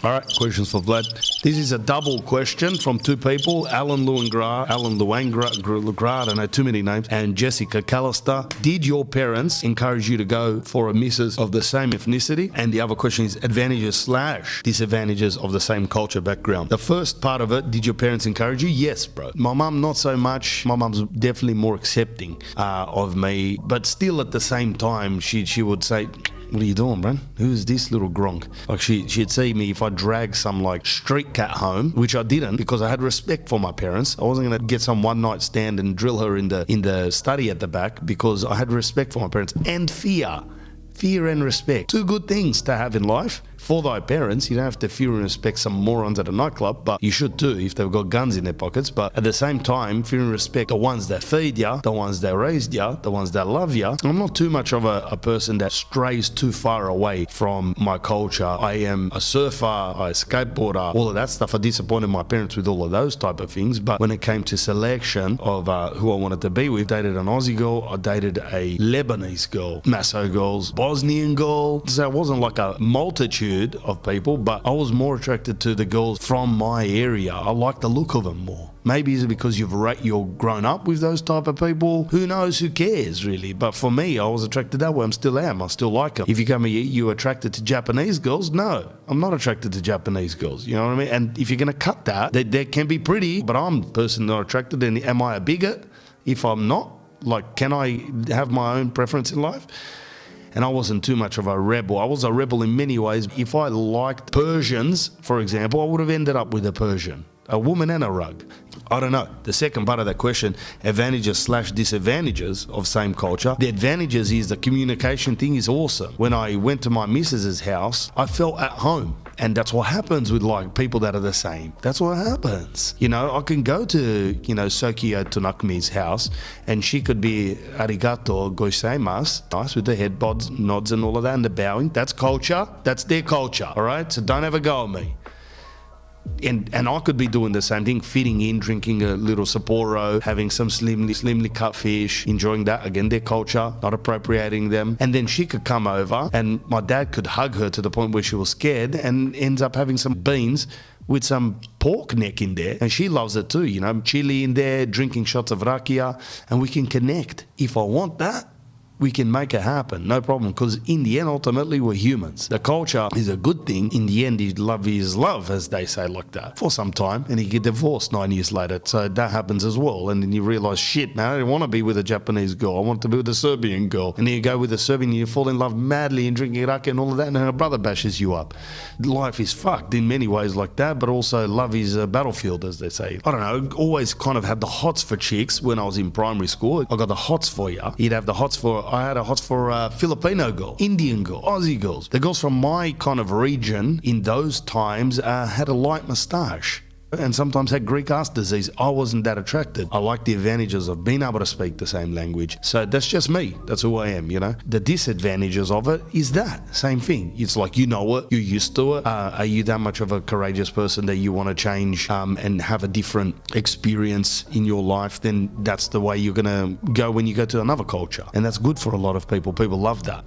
All right, questions for Vlad. This is a double question from two people, Alan Luangra, I don't know, too many names, and Jessica Callister. Did your parents encourage you to go for a missus of the same ethnicity? And the other question is advantages/disadvantages of the same culture background. The first part of it, did your parents encourage you? Yes, bro. My mum, not so much. My mum's definitely more accepting of me, but still at the same time, she would say, what are you doing, bro? Who's this little gronk? Like she'd see me if I drag some like street cat home, which I didn't because I had respect for my parents. I wasn't gonna get some one night stand and drill her in the study at the back because I had respect for my parents and fear and respect. Two good things to have in life. For thy parents, you don't have to fear and respect some morons at a nightclub, but you should too if they've got guns in their pockets. But at the same time, fear and respect the ones that feed you, the ones that raised you, the ones that love you. I'm not too much of a person that strays too far away from my culture. I am a surfer, I skateboarder, all of that stuff. I disappointed my parents with all of those type of things. But when it came to selection of who I wanted to be with, I dated an Aussie girl, I dated a Lebanese girl, Maso girls, Bosnian girl. So it wasn't like a multitude of people, but I was more attracted to the girls from my area. I like the look of them more. Maybe it's because you're grown up with those type of people. Who knows? Who cares, really? But for me, I was attracted that way. I still am. I still like them. If you come here, you attracted to Japanese girls? No, I'm not attracted to Japanese girls. You know what I mean? And if you're going to cut that, they can be pretty, but I'm the person not attracted. And am I a bigot if I'm not? Like, can I have my own preference in life? And I wasn't too much of a rebel. I was a rebel in many ways. If I liked Persians, for example, I would have ended up with a Persian, a woman and a rug. I don't know. The second part of that question, advantages/disadvantages of same culture. The advantages is the communication thing is awesome. When I went to my missus's house, I felt at home. And that's what happens with like people that are the same. That's what happens. You know, I can go to, Sokio Tanakmi's house and she could be arigato gozaimasu, nice with the head nods and all of that and the bowing. That's culture. That's their culture. All right. So don't ever go at me. And I could be doing the same thing, fitting in, drinking a little Sapporo, having some slimly cut fish, enjoying that, again, their culture, not appropriating them. And then she could come over and my dad could hug her to the point where she was scared and ends up having some beans with some pork neck in there. And she loves it too, chili in there, drinking shots of rakia, and we can connect. If I want that, we can make it happen, no problem, because in the end, ultimately, we're humans. The culture is a good thing. In the end, love is love, as they say like that, for some time, and you get divorced 9 years later. So that happens as well. And then you realize, shit, man, I don't want to be with a Japanese girl. I want to be with a Serbian girl. And then you go with a Serbian, and you fall in love madly and drinking raki and all of that, and her brother bashes you up. Life is fucked in many ways like that, but also love is a battlefield, as they say. I don't know, always kind of had the hots for chicks when I was in primary school. I got the hots for you. You'd have the hots for... I had a hots for a Filipino girl, Indian girl, Aussie girls. The girls from my kind of region in those times had a light moustache and sometimes had Greek ass disease. I wasn't that attracted. I like the advantages of being able to speak the same language. So that's just me. That's who I am, The disadvantages of it is that same thing. It's like, you know it, you're used to it. Are you that much of a courageous person that you want to change and have a different experience in your life? Then that's the way you're going to go when you go to another culture. And that's good for a lot of people. People love that.